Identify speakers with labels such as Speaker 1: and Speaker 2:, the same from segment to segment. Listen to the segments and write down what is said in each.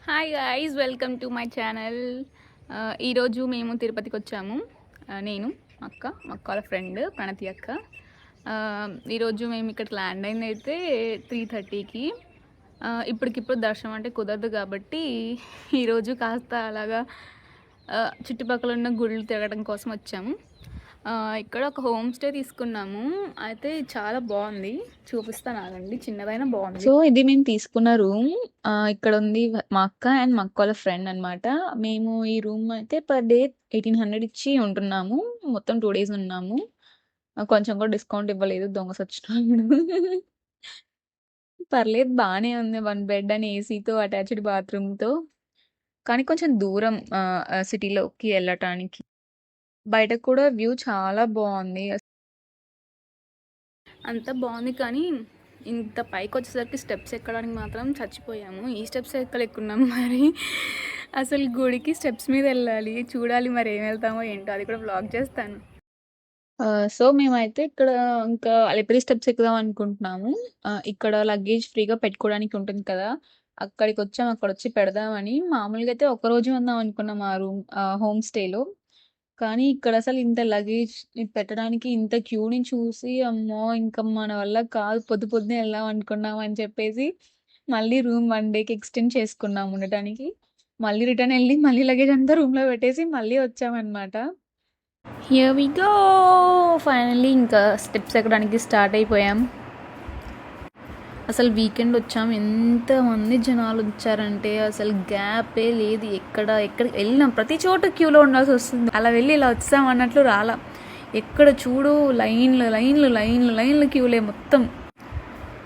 Speaker 1: Hi guys, welcome to my channel. ఈరోజు మేము తిరుపతికి వచ్చాము. నేను మా అక్క వాళ్ళ ఫ్రెండ్ ప్రణతి అక్క. ఈరోజు మేము ఇక్కడ ల్యాండ్ అయింది అయితే 3:30కి. ఇప్పటికిప్పుడు దర్శనం అంటే కుదరదు కాబట్టి ఈరోజు కాస్త అలాగా చుట్టుపక్కల ఉన్న గుళ్ళు తిరగడం కోసం వచ్చాము. ఇక్కడ ఒక హోమ్ స్టే తీసుకున్నాము. అయితే చాలా బాగుంది, చూపిస్తాను ఆగండి. చిన్నదైనా బాగుంది. సో ఇది మేము తీసుకున్న రూమ్. ఇక్కడ ఉంది మా అక్క అండ్ మా అక్క వాళ్ళ ఫ్రెండ్ అనమాట. మేము ఈ రూమ్ అయితే పర్ డే 1800 ఇచ్చి ఉంటున్నాము. మొత్తం 2 days ఉన్నాము. కొంచెం కూడా డిస్కౌంట్ ఇవ్వలేదు, దొంగ సచ్చినాడు. పర్లేదు, బాగానే ఉంది. 1 bed అండ్ ఏసీతో అటాచ్డ్ బాత్రూమ్తో. కానీ కొంచెం దూరం సిటీలోకి వెళ్ళటానికి. బయట కూడా వ్యూ చాలా బాగుంది. అంత బాగుంది కానీ ఇంత పైకి వచ్చేసరికి స్టెప్స్ ఎక్కడానికి మాత్రం చచ్చిపోయాము. ఈ స్టెప్స్ ఎక్కలేకున్నాము. మరి అసలు గుడికి స్టెప్స్ మీద వెళ్ళాలి, చూడాలి మరి ఏం వెళ్తామో ఏంటో, అది కూడా వ్లాగ్ చేస్తాను. సో మేమైతే ఇక్కడ ఇంకా అలిపిరి స్టెప్స్ ఎక్కుదాం అనుకుంటున్నాము. ఇక్కడ లగేజ్ ఫ్రీగా పెట్టుకోవడానికి ఉంటుంది కదా, అక్కడికి వచ్చాము. అక్కడ వచ్చి పెడదామని. మామూలుగా అయితే ఒకరోజు ఉందాం అనుకున్నాం ఆ రూమ్ హోమ్ స్టేలో. కానీ ఇక్కడ అసలు ఇంత లగేజ్ పెట్టడానికి ఇంత క్యూని చూసి అమ్మో ఇంకా మన వల్ల కాదు, పొద్దున్నే వెళ్దాం అనుకున్నాం అని చెప్పేసి మళ్ళీ రూమ్ 1 dayకి ఎక్స్టెండ్ చేసుకున్నాం ఉండటానికి. మళ్ళీ రిటర్న్ వెళ్ళి మళ్ళీ లగేజ్ అంతా రూమ్లో పెట్టేసి మళ్ళీ వచ్చామన్నమాట. హియర్ వి గో, ఫైనల్లీ ఇంకా స్టెప్స్ ఎక్కడానికి స్టార్ట్ అయిపోయాం. అసలు వీకెండ్ వచ్చాము, ఎంతమంది జనాలు వచ్చారంటే అసలు గ్యాపే లేదు. ఎక్కడికి వెళ్ళినాం ప్రతి చోట క్యూలో ఉండాల్సి వస్తుంది. అలా వెళ్ళి ఇలా వచ్చాం అన్నట్లు రాలా. ఎక్కడ చూడు లైన్లు లైన్లు లైన్లు లైన్లు క్యూలే మొత్తం.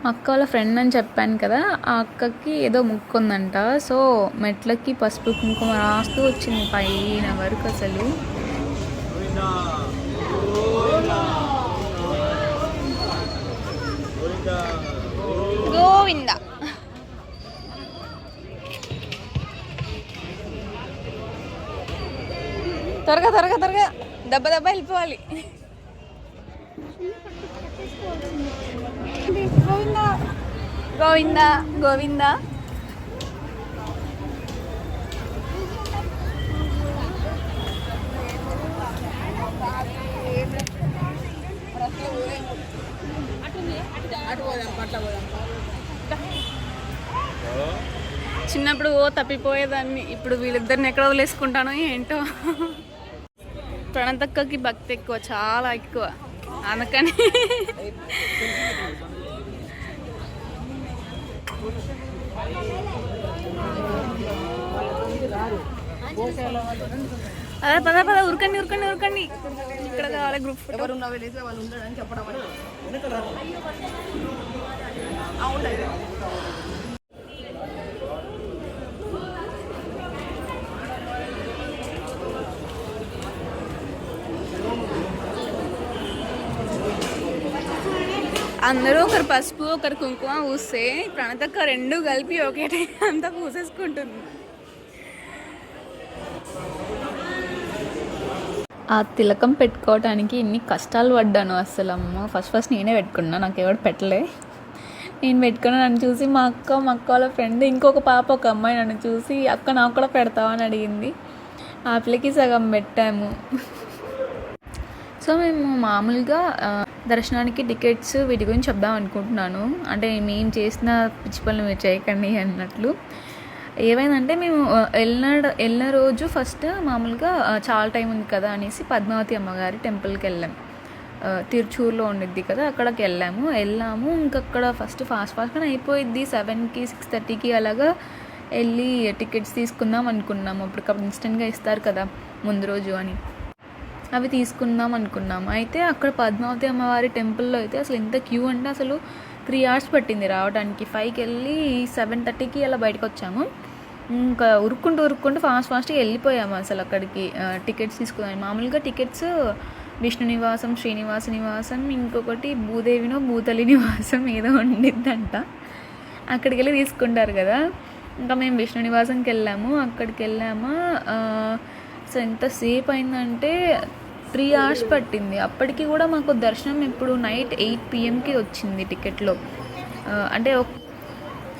Speaker 1: మా అక్క వాళ్ళ ఫ్రెండ్ అని చెప్పాను కదా, ఆ అక్కకి ఏదో ముక్కు ఉందంట. సో మెట్లకి పసుపు కుంకుమ రాస్తూ వచ్చింది పైన వరకు. అసలు గోవింద. త్వరగా త్వరగా త్వరగా దెబ్బ దెబ్బ వెళ్ళిపోవాలి. గోవింద గోవింద గోవింద. చిన్నప్పుడు తప్పిపోయేదాన్ని, ఇప్పుడు వీళ్ళిద్దరిని ఎక్కడ వదిలేసుకుంటానో ఏంటో. ప్రణతక్కకి భక్తి ఎక్కువ, చాలా ఎక్కువ. అందుకని అదే పద పద, ఉరకండి ఉరకండి ఉరకండి. ఇక్కడ కావాలి గ్రూప్ ఫోటో. అందరూ ఒకరు పసుపు ఒకరు కుంకుమ పూస్తే ప్రణతక్క 2 కలిపి ఒకే టైం అంతా పూసేసుకుంటుంది. ఆ తిలకం పెట్టుకోవటానికి ఎన్ని కష్టాలు పడ్డాను అసలు. అమ్మ ఫస్ట్ నేనే పెట్టుకున్నా, నాకు ఎవరు పెట్టలే. నేను పెట్టుకున్నా. నన్ను చూసి మా అక్క వాళ్ళ ఫ్రెండ్ ఇంకొక పాప, ఒక అమ్మాయి నన్ను చూసి అక్క నాకు కూడా పెడతావా అని అడిగింది. ఆ పిల్లకి సగం పెట్టాము. సో మేము మామూలుగా దర్శనానికి టికెట్స్ వీటి గురించి చెప్దాం అనుకుంటున్నాను. అంటే మేము చేసిన పిచ్చి పనులు మీరు చేయకండి అన్నట్లు. ఏమైందంటే మేము వెళ్ళిన రోజు ఫస్ట్ మామూలుగా చాలా టైం ఉంది కదా అనేసి పద్మావతి అమ్మగారి టెంపుల్కి వెళ్ళాం. తిరుచూరులో ఉండిద్ది కదా, అక్కడికి వెళ్ళాము. ఇంకక్కడ ఫాస్ట్గానే అయిపోయిద్ది. 7కి 6:30కి అలాగా వెళ్ళి టికెట్స్ తీసుకుందాం అనుకున్నాము. అప్పటికప్పుడు ఇన్స్టెంట్గా ఇస్తారు కదా ముందు రోజు అని, అవి తీసుకుందాం అనుకున్నాము. అయితే అక్కడ పద్మావతి అమ్మవారి టెంపుల్లో అయితే అసలు ఎంత క్యూ అంటే అసలు 3 hours పట్టింది రావడానికి. 5కి వెళ్ళి 7:30కి అలా బయటకు వచ్చాము. ఇంకా ఉరుక్కుంటూ ఫాస్ట్గా వెళ్ళిపోయాము అసలు అక్కడికి టికెట్స్ తీసుకున్నాము. మామూలుగా టికెట్స్ విష్ణు నివాసం, శ్రీనివాస నివాసం, ఇంకొకటి భూదేవినో భూతలి నివాసం ఏదో ఉండిద్దంట. అక్కడికి వెళ్ళి తీసుకుంటారు కదా. ఇంకా మేము విష్ణు నివాసంకి అక్కడికి వెళ్ళామా. సో ఎంతసేపు అయిందంటే 3 hours పట్టింది. అప్పటికి కూడా మాకు దర్శనం ఇప్పుడు నైట్ 8 PM వచ్చింది టికెట్లో. అంటే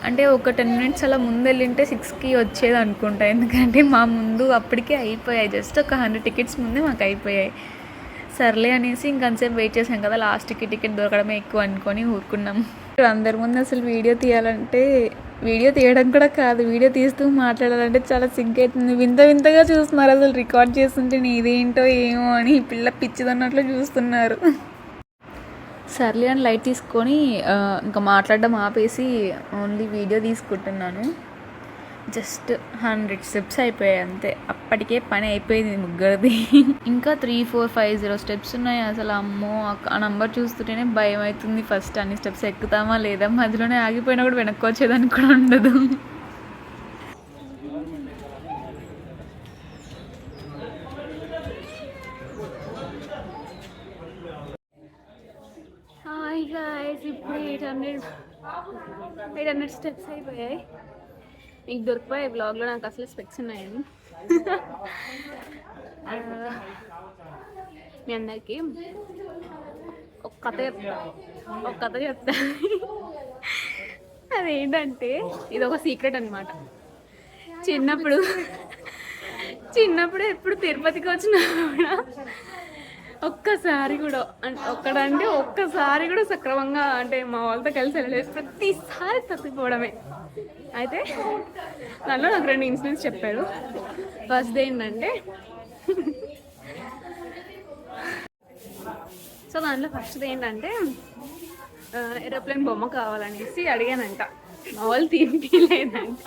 Speaker 1: అంటే ఒక 10 మినిట్స్ అలా ముందు వెళ్ళింటే 6కి వచ్చేది అనుకుంటా. ఎందుకంటే మా ముందు అప్పటికే అయిపోయాయి, జస్ట్ ఒక 100 టికెట్స్ ముందే మాకు అయిపోయాయి. సర్లే అనేసి ఇంకొంతసేపు వెయిట్ చేసాం కదా, లాస్ట్కి టికెట్ దొరకడమే ఎక్కువ అనుకొని ఊరుకున్నాం. అందరి ముందు అసలు వీడియో తీయాలంటే, వీడియో తీయడం కూడా కాదు, వీడియో తీస్తూ మాట్లాడాలంటే చాలా సిగ్గవుతుంది. వింత వింతగా చూస్తున్నారు, అసలు రికార్డ్ చేస్తుంటే ఇదేంటో ఏమో అని పిల్ల పిచ్చిదన్నట్లు చూస్తున్నారు. సర్లే అని లైట్ తీసుకొని ఇంకా మాట్లాడడం ఆపేసి ఓన్లీ వీడియో తీసుకుంటున్నాను. జస్ట్ 100 స్టెప్స్ అయిపోయాయి అంతే, అప్పటికే పని అయిపోయింది ముగ్గురిది. ఇంకా 3, 4, 5, 0 స్టెప్స్ ఉన్నాయి. అసలు అమ్మో ఆ నంబర్ చూస్తుంటేనే భయం అవుతుంది. ఫస్ట్ అన్ని స్టెప్స్ ఎక్కుతామా లేదా, మధ్యలోనే ఆగిపోయినా కూడా వెనక్కి వచ్చేదానికి కూడా ఉండదు. హాయ్ గాయ్స్, ఇప్పుడు 800 స్టెప్స్ అయిపోయాయి. మీకు దొరికిపోయే బ్లాగ్లో నాకు అసలు స్పెక్స్ ఉన్నాయని. మీ అందరికీ ఒక కథ చెప్తా. అదేంటంటే ఇది ఒక సీక్రెట్ అనమాట. చిన్నప్పుడు ఎప్పుడు తిరుపతికి వచ్చినా కూడా ఒక్కసారి కూడా సక్రమంగా అంటే మా వాళ్ళతో కలిసి వెళ్ళలేదు. ప్రతిసారి తప్పిపోవడమే. అయితే దానిలో నాకు 2 ఇన్సిడెంట్స్ చెప్పారు. ఫస్ట్ ఏంటంటే, సో దాంట్లో ఫస్ట్ది ఏంటంటే ఏరోప్లేన్ బొమ్మ కావాలనేసి అడిగానంట. మా వాళ్ళు తీయలేదంట.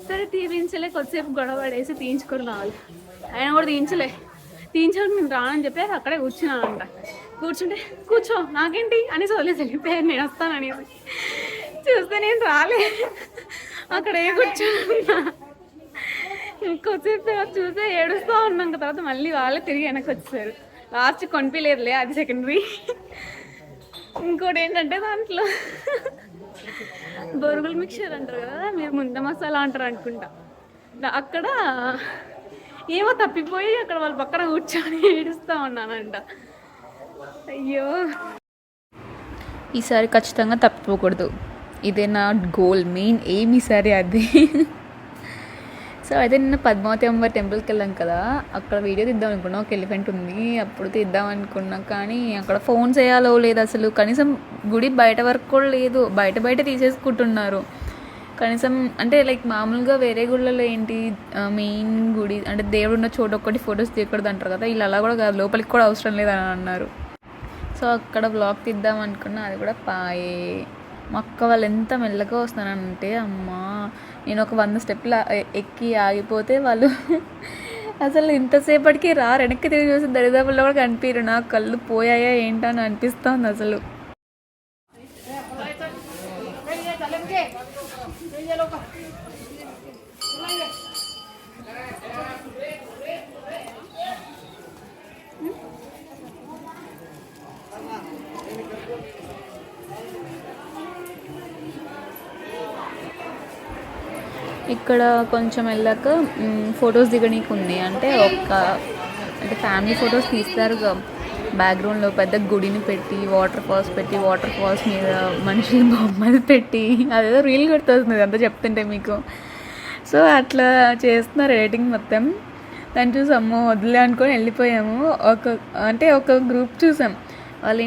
Speaker 1: సరే తీయించలే, కొద్దిసేపు గొడవ పడేసి తీయించుకొని రావాలి. ఆయన కూడా తీయించడానికి నేను రానని చెప్పి అక్కడే కూర్చున్నానంట. కూర్చో నాకేంటి అనేసి వదిలేసి వెళ్ళిపోయాను, నేను వస్తాననేసి. చూస్తే నేను రాలే, అక్కడే కూర్చున్నా. ఇంకొచ్చేసి చూస్తే ఏడుస్తూ ఉన్నాం. తర్వాత మళ్ళీ వాళ్ళే తిరిగి వెనక్కి వచ్చేసారు. లాస్ట్ కొనిపించలేదులే, అది సెకండరీ. ఇంకోటి ఏంటంటే దాంట్లో బొరుగుల మిక్చర్ అంటారు కదా, మీరు ముంద మసాలా అంటారు అనుకుంటా. అక్కడ ఏమో తప్పిపోయి అక్కడ వాళ్ళ పక్కన కూర్చొని ఏడుస్తూ ఉన్నానంట. అయ్యో, ఈసారి ఖచ్చితంగా తప్పిపోకూడదు, ఇదే నా గోల్, మెయిన్ ఎయిమ్ ఈసారి అది. సో అయితే నిన్న పద్మావతి అమ్మవారి టెంపుల్కి వెళ్ళాం కదా, అక్కడ వీడియో తీద్దాం అనుకున్నా. ఒక ఎలిఫెంట్ ఉంది, అప్పుడు తీద్దాం అనుకున్నా. కానీ అక్కడ ఫోన్ చేయాలో లేదు, అసలు కనీసం గుడి బయట వరకు కూడా లేదు, బయట తీసేసుకుంటున్నారు. కనీసం అంటే లైక్ మామూలుగా వేరే గుళ్ళలో ఏంటి, మెయిన్ గుడి అంటే దేవుడు ఉన్న చోట ఒక్కటి ఫొటోస్ తీయకూడదు అంటారు కదా, ఇలా అలా కూడా కాదు, లోపలికి కూడా అవసరం లేదని అన్నారు. సో అక్కడ బ్లాగ్ తీద్దాం అనుకున్నా, అది కూడా పాయే. మా అక్క వాళ్ళు ఎంత మెల్లగా వస్తున్నానంటే, అమ్మా నేను ఒక 100 స్టెప్లు ఎక్కి ఆగిపోతే వాళ్ళు అసలు ఇంతసేపటికి వెనక్కి తిరిగి చూసి దరిదాపుల్లో కూడా కనిపించరు. నా కళ్ళు పోయాయా ఏంటో అని అనిపిస్తుంది అసలు. ఇక్కడ కొంచెం వెళ్ళాక ఫొటోస్ దిగడానికి ఉంది. అంటే ఫ్యామిలీ ఫొటోస్ తీస్తారు, బ్యాక్గ్రౌండ్లో పెద్ద గుడిని పెట్టి వాటర్ ఫాల్స్ మీద మనుషుల బొమ్మలు పెట్టి, అదేదో రీల్ కొడుతుంది అంతా చెప్తుంటే మీకు. సో అట్లా చేస్తున్నారు ఎడిటింగ్ మొత్తం. దాన్ని చూసి అమ్మో వదిలే అనుకొని వెళ్ళిపోయాము. ఒక గ్రూప్ చూసాం,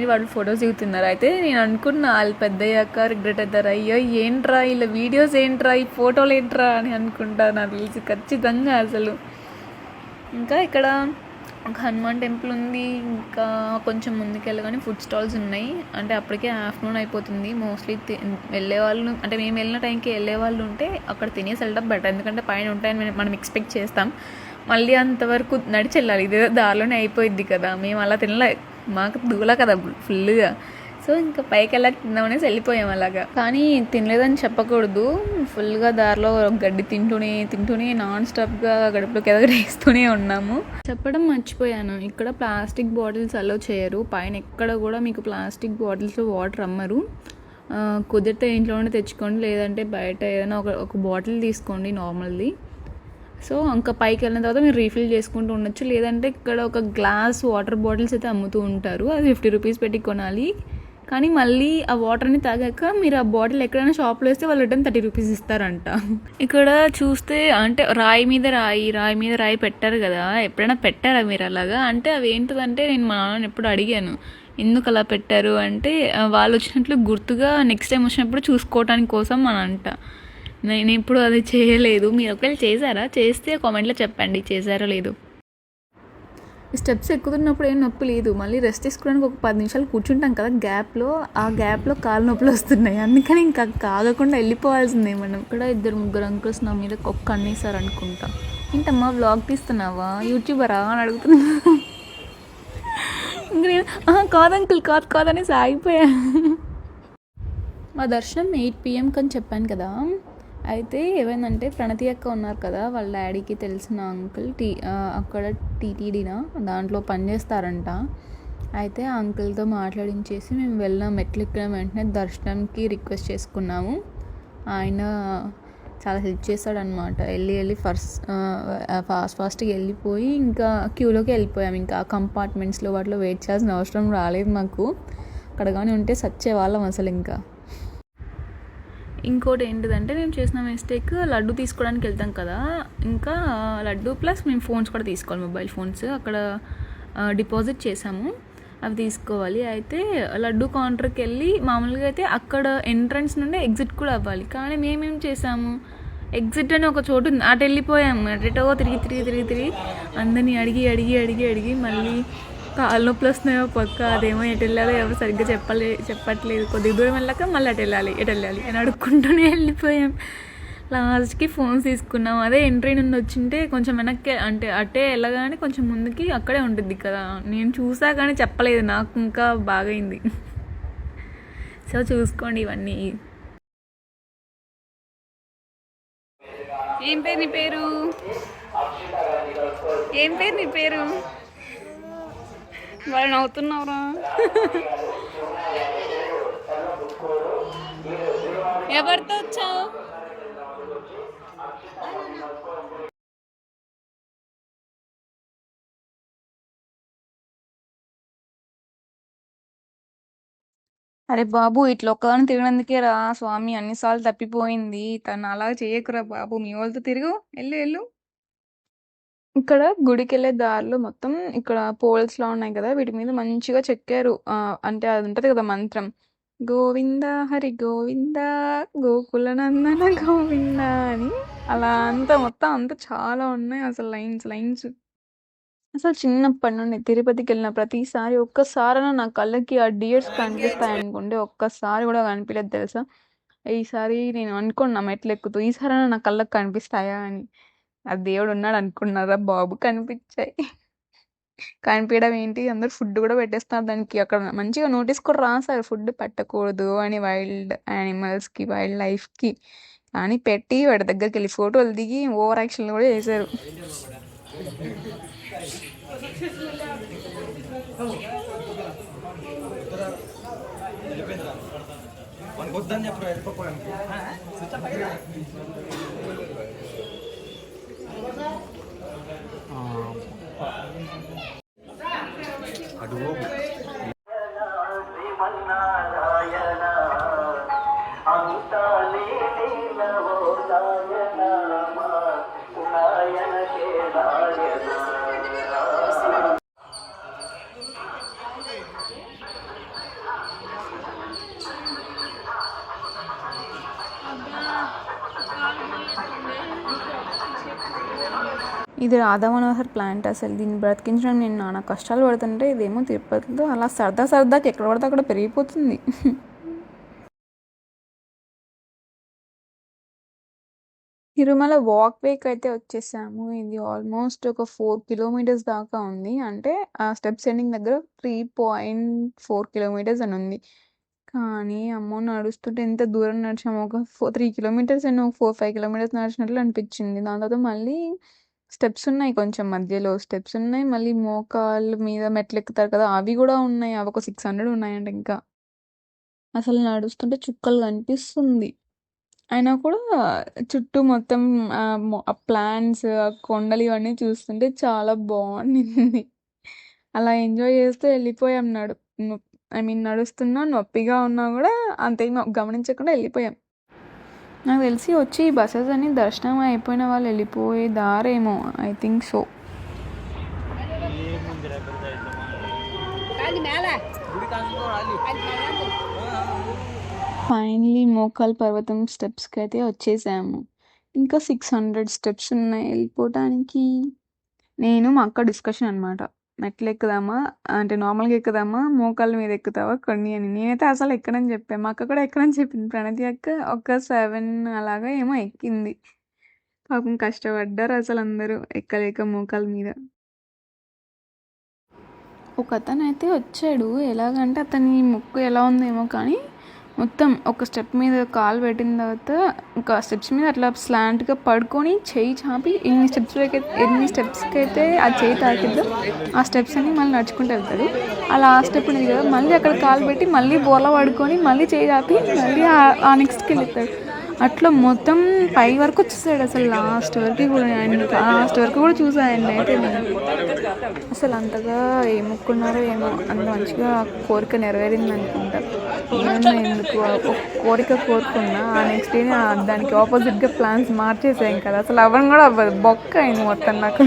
Speaker 1: వాళ్ళు ఫొటోస్ దిగుతున్నారు. అయితే నేను అనుకున్నా వాళ్ళు పెద్దయ్యాక రిగ్రెట్ అవుతారు, అయ్యో ఏంట్రా ఇలా వీడియోస్ ఏంట్రా, ఈ ఫోటోలు ఏంట్రా అని అనుకుంటా నాకు తెలిసి ఖచ్చితంగా అసలు. ఇంకా ఇక్కడ ఒక హనుమాన్ టెంపుల్ ఉంది, ఇంకా కొంచెం ముందుకు వెళ్ళగానే ఫుడ్ స్టాల్స్ ఉన్నాయి. అంటే అప్పటికే ఆఫ్టర్నూన్ అయిపోతుంది. మోస్ట్లీ వెళ్ళేవాళ్ళు, అంటే మేము వెళ్ళిన టైంకి వెళ్ళేవాళ్ళు ఉంటే అక్కడ తినేసి వెళ్ళడం బెటర్, ఎందుకంటే పైన ఉంటాయని మనం ఎక్స్పెక్ట్ చేస్తాం. మళ్ళీ అంతవరకు నడిచి వెళ్ళాలి, ఇదే దారిలోనే అయిపోయిద్ది కదా. మేము అలా తినలే, మాకు దూల కదా ఫుల్గా. సో ఇంకా పైకి వెళ్ళాక తిందామనేసి వెళ్ళిపోయాం అలాగా. కానీ తినలేదని చెప్పకూడదు, ఫుల్గా దారిలో గడ్డి తింటూనే నాన్ స్టాప్గా గడుపులోకి ఎదగరేస్తూనే ఉన్నాము. చెప్పడం మర్చిపోయాను, ఇక్కడ ప్లాస్టిక్ బాటిల్స్ అలో చేయరు. పైన ఎక్కడ కూడా మీకు ప్లాస్టిక్ బాటిల్స్లో వాటర్ అమ్మరు. కుదిరితే ఇంట్లోనే తెచ్చుకోండి, లేదంటే బయట ఏదైనా ఒక బాటిల్ తీసుకోండి నార్మల్ది. సో ఇంకా పైకి వెళ్ళిన తర్వాత మీరు రీఫిల్ చేసుకుంటూ ఉండొచ్చు. లేదంటే ఇక్కడ ఒక గ్లాస్ వాటర్ బాటిల్స్ అయితే అమ్ముతూ ఉంటారు, అది 50 రూపీస్ పెట్టి కొనాలి. కానీ మళ్ళీ ఆ వాటర్ని తాగాక మీరు ఆ బాటిల్ ఎక్కడైనా షాప్లో వేస్తే వాళ్ళు రిటర్న్ 30 రూపీస్ ఇస్తారంట. ఇక్కడ చూస్తే అంటే రాయి మీద రాయి, రాయి మీద రాయి పెట్టారు కదా, ఎప్పుడైనా పెట్టారా మీరు అలాగా? అంటే అవి ఏంటిదంటే నేను మా నాన్నని ఎప్పుడు అడిగాను ఎందుకు అలా పెట్టారు అంటే వాళ్ళు వచ్చినట్లు గుర్తుగా నెక్స్ట్ టైం వచ్చినప్పుడు చూసుకోవటానికి కోసం అని అంట. నేను ఇప్పుడు అది చేయలేదు. మీరు ఒకవేళ చేశారా? చేస్తే కామెంట్లో చెప్పండి చేశారో లేదు. ఈ స్టెప్స్ ఎక్కుతున్నప్పుడు ఏం నొప్పి లేదు. మళ్ళీ రెస్ట్ తీసుకోవడానికి ఒక 10 నిమిషాలు కూర్చుంటాం కదా, ఆ గ్యాప్లో కాళ్ళు నొప్పులు వస్తున్నాయి. అందుకని ఇంకా కాగకుండా వెళ్ళిపోవాల్సిందే మనం. ఇక్కడ 2-3 అంకుల్స్ నా మీద ఒక్క అన్నేసారు అనుకుంటా. ఏంటమ్మా వ్లాగ్ తీస్తున్నావా, యూట్యూబరా అని అడుగుతున్నా. ఇంక నేను కాదు అంకుల్ కాదనేసి ఆగిపోయా. మా దర్శనం 8 PM అని చెప్పాను కదా. అయితే ఏమైందంటే ప్రణతి అక్క ఉన్నారు కదా, వాళ్ళ డాడీకి తెలిసిన అంకుల్ అక్కడ టీటీడీనా దాంట్లో పనిచేస్తారంట. అయితే ఆ అంకుల్తో మాట్లాడించేసి మేము వెళ్ళాం. మెట్లు ఎక్కిన వెంటనే దర్శనంకి రిక్వెస్ట్ చేసుకున్నాము. ఆయన చాలా హెల్ప్ చేస్తాడనమాట. వెళ్ళి ఫాస్ట్గా వెళ్ళిపోయి ఇంకా క్యూలోకి వెళ్ళిపోయాం. ఇంకా కంపార్ట్మెంట్స్లో వాటిలో వెయిట్ చేయాల్సిన అవసరం రాలేదు మాకు. అక్కడ కానీ ఉంటే సచ్చే వాళ్ళం అసలు. ఇంకా ఇంకోటి ఏంటిదంటే మేము చేసిన మిస్టేక్, లడ్డు తీసుకోవడానికి వెళ్తాం కదా, ఇంకా లడ్డు ప్లస్ మేము ఫోన్స్ కూడా తీసుకోవాలి, మొబైల్ ఫోన్స్ అక్కడ డిపాజిట్ చేసాము, అవి తీసుకోవాలి. అయితే లడ్డు కౌంటర్కి వెళ్ళి మామూలుగా అయితే అక్కడ ఎంట్రన్స్ నుండి ఎగ్జిట్ కూడా అవ్వాలి, కానీ మేమేం చేసాము, ఎగ్జిట్ అని ఒక చోటు అటు వెళ్ళిపోయాము. అటో తిరిగి అందరినీ అడిగి మళ్ళీ కాళ్ళు నొప్పులు వస్తున్నాయో పక్క, అదేమో ఎటు వెళ్ళాలో ఎవరు సరిగ్గా చెప్పట్లేదు. కొద్దిగా దూరం వెళ్ళాక మళ్ళీ ఎటు వెళ్ళాలి అని అడుక్కుంటూనే వెళ్ళిపోయాం. లాస్ట్కి ఫోన్స్ తీసుకున్నాం. అదే ఎంట్రీ నుండి వచ్చింటే కొంచెం వెనక్కి, అంటే అటే వెళ్ళగానే కొంచెం ముందుకి అక్కడే ఉంటుంది కదా, నేను చూసా కానీ చెప్పలేదు, నాకు ఇంకా బాగైంది. సో చూసుకోండి ఇవన్నీ. ఏం పేరు నీ పేరు? వాళ్ళు నవ్వుతున్నావురా. ఎవరితో వచ్చావు? అరే బాబు, ఇట్లా ఒక్కదాన్ని తిరిగినందుకే రా స్వామి అన్నిసార్లు తప్పిపోయింది. తను అలా చేయకురా బాబు, మీ వాళ్ళతో తిరుగు, వెళ్ళు. ఇక్కడ గుడికి వెళ్ళే దారిలో మొత్తం ఇక్కడ పోల్స్ లా ఉన్నాయి కదా, వీటి మీద మంచిగా చెక్కారు. అంటే అది ఉంటది కదా మంత్రం, గోవింద హరి గోవింద గోకుల నందన గోవింద అని. అలా అంతా మొత్తం అంతా చాలా ఉన్నాయి అసలు, లైన్స్. అసలు చిన్నప్పటి నుండి తిరుపతికి వెళ్ళిన ప్రతిసారి ఒక్కసారైనా నా కళ్ళకి ఆ డియర్స్ కనిపిస్తాయి అనుకుంటే ఒక్కసారి కూడా కనిపించలేదు తెలుసా. ఈసారి నేను అనుకున్నా మెట్లు ఎక్కుతూ, ఈసారైనా నా కళ్ళకి కనిపిస్తాయా అని. ఆ దేవుడు ఉన్నాడు అనుకున్నారా బాబు, కనిపించాయి. కనిపించడం ఏంటి, అందరు ఫుడ్ కూడా పెట్టేస్తున్నారు దానికి. అక్కడ మంచిగా నోటీస్ కూడా రాసారు, ఫుడ్ పెట్టకూడదు అని వైల్డ్ యానిమల్స్కి, వైల్డ్ లైఫ్కి. కానీ పెట్టి వాడి దగ్గరికి వెళ్ళి ఫోటోలు దిగి ఓవర్ యాక్షన్లు కూడా చేశారు. ఇది రాధా మనోహర్ ప్లాంట్. అసలు దీన్ని బ్రతికించడం నేను నానా కష్టాలు పడుతుంటే, ఇదేమో తిరుపతిలో అలా సరదాకి ఎక్కడ పడితే అక్కడ పెరిగిపోతుంది. తిరుమల వాక్వేకి అయితే వచ్చేసాము. ఇది ఆల్మోస్ట్ ఒక 4 కిలోమీటర్స్ దాకా ఉంది. అంటే ఆ స్టెప్స్ ఎండింగ్ దగ్గర 3.4 కిలోమీటర్స్ అని ఉంది. కానీ అమ్మో, నడుస్తుంటే ఎంత దూరం నడిచాము, ఒక 3 కిలోమీటర్స్ అండ్ 4-5 కిలోమీటర్స్ నడిచినట్లు అనిపించింది. దాని తర్వాత మళ్ళీ స్టెప్స్ ఉన్నాయి, కొంచెం మధ్యలో స్టెప్స్ ఉన్నాయి, మళ్ళీ మోకాళ్ళ మీద మెట్లు ఎక్కుతారు కదా, అవి కూడా ఉన్నాయి. అవి ఒక 600 ఉన్నాయంట. ఇంకా అసలు నడుస్తుంటే చుక్కలు కనిపిస్తుంది. అయినా కూడా చుట్టూ మొత్తం ప్లాంట్స్, కొండలు ఇవన్నీ చూస్తుంటే చాలా బాగుంది. అలా ఎంజాయ్ చేస్తూ వెళ్ళిపోయాం ఐ మీన్ నడుస్తున్నా నొప్పిగా ఉన్నా కూడా అంతేం గమనించకుండా వెళ్ళిపోయాం. నాకు తెలిసి వచ్చి ఈ బస్సెస్ అన్ని దర్శనం అయిపోయిన వాళ్ళు వెళ్ళిపోయే దారేమో, ఐ థింక్ సో. ఫైనలీ మోకాల్ పర్వతం స్టెప్స్కి అయితే వచ్చేసాము. ఇంకా 600 స్టెప్స్ ఉన్నాయి వెళ్ళిపోవటానికి. నేను మా అక్క డిస్కషన్ అనమాట, మెట్లు ఎక్కుదామా అంటే నార్మల్గా ఎక్కుదామా, మోకాళ్ళ మీద ఎక్కుతావా కొన్ని అని. నేనైతే అసలు ఎక్కడని చెప్పాను, మా అక్క కూడా ఎక్కడని చెప్పింది. ప్రణతి అక్క ఒక 7 అలాగా ఏమో ఎక్కింది. పాపం కష్టపడ్డారు అసలు అందరూ ఎక్కలేక మోకాళ్ళ మీద. ఒక అతను అయితే వచ్చాడు, ఎలాగంటే అతని ముక్కు ఎలా ఉందేమో కానీ మొత్తం ఒక స్టెప్ మీద కాలు పెట్టిన తర్వాత ఇంకా స్టెప్స్ మీద అట్లా స్లాంట్గా పడుకొని చెయ్యి చాపి ఎన్ని స్టెప్స్కి అయితే ఆ చెయ్యి తాకిద్దో ఆ స్టెప్స్ అన్ని మళ్ళీ నడుచుకుంటూ వెళ్తాడు. అలా ఆ స్టెప్ ఉంది కదా, మళ్ళీ అక్కడ కాలు పెట్టి మళ్ళీ బోర్లా పడుకొని మళ్ళీ చెయ్యి చాపి మళ్ళీ ఆ నెక్స్ట్కి వెళ్తాడు. అట్లా మొత్తం పై వరకు వచ్చేసాడు అసలు. లాస్ట్ వరకు కూడా చూసాను అయితే. అసలు అంతగా ఏం మొక్కున్నారో ఏమో, అంత మంచిగా కోరిక నెరవేరింది అనుకుంటా. ఏమన్నా ఎందుకు ఒక కోరిక కోరుకున్నా ఆ నెక్స్ట్ డే దానికి ఆపోజిట్గా ప్లాన్స్ మార్చేసాం కదా, అసలు అవ్వడం కూడా అవ్వదు, బొక్క అయింది మొత్తం నాకు.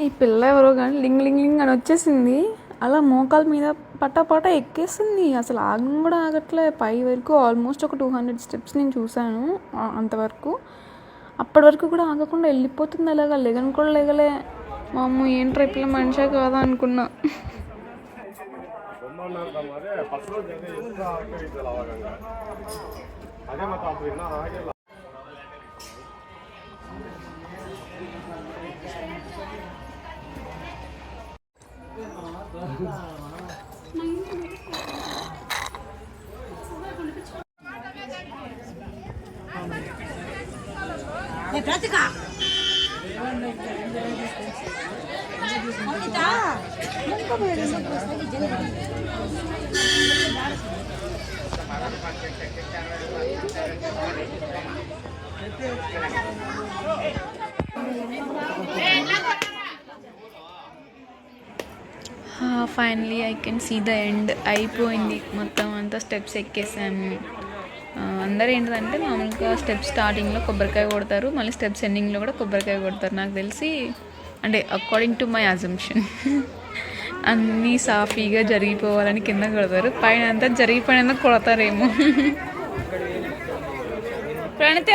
Speaker 1: ఈ పిల్ల ఎవరో కానీ లింగ్ లింగ్ లింగ్ అని వచ్చేసింది. అలా మోకాల మీద పట్ట ఎక్కేసింది. అసలు ఆగం కూడా ఆగట్లే. పై వరకు ఆల్మోస్ట్ ఒక 200 స్టెప్స్ నేను చూశాను అంతవరకు. అప్పటి వరకు కూడా ఆగకుండా వెళ్ళిపోతుంది. అలాగా లెగన్ కూడా లెగలే. మా అమ్మ ఏంట్రా పిల్ల మనిషే కాదా అనుకున్నా. Finally I can see the end. అయిపోయింది మొత్తం అంతా, స్టెప్స్ ఎక్కేసాము. అందరూ ఏంటంటే మామూలుగా స్టెప్స్ స్టార్టింగ్లో కొబ్బరికాయ కొడతారు, మళ్ళీ స్టెప్స్ ఎండింగ్లో కూడా కొబ్బరికాయ కొడతారు. నాకు తెలిసి అంటే అకార్డింగ్ టు మై అజంప్షన్ అన్నీ సాఫీగా జరిగిపోవాలని కింద కొడతారు, పైన అంతా జరిగిపోయినందుకు కొడతారేమో. ప్రణతి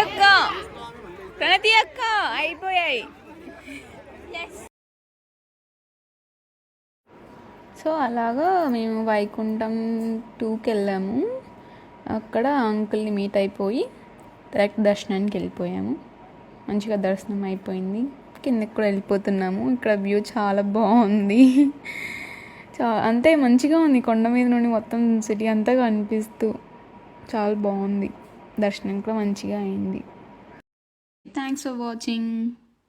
Speaker 1: అక్క అయిపోయాయి. సో అలాగా మేము వైకుంఠం 2కి వెళ్ళాము. అక్కడ అంకుల్ని మీట్ అయిపోయి డైరెక్ట్ దర్శనానికి వెళ్ళిపోయాము. మంచిగా దర్శనం అయిపోయింది. కిందకి కూడా వెళ్ళిపోతున్నాము. ఇక్కడ వ్యూ చాలా బాగుంది. అంతే మంచిగా ఉంది. కొండ మీద నుండి మొత్తం సిటీ అంతా కనిపిస్తూ చాలా బాగుంది. దర్శనం కూడా మంచిగా అయింది. Thanks for watching.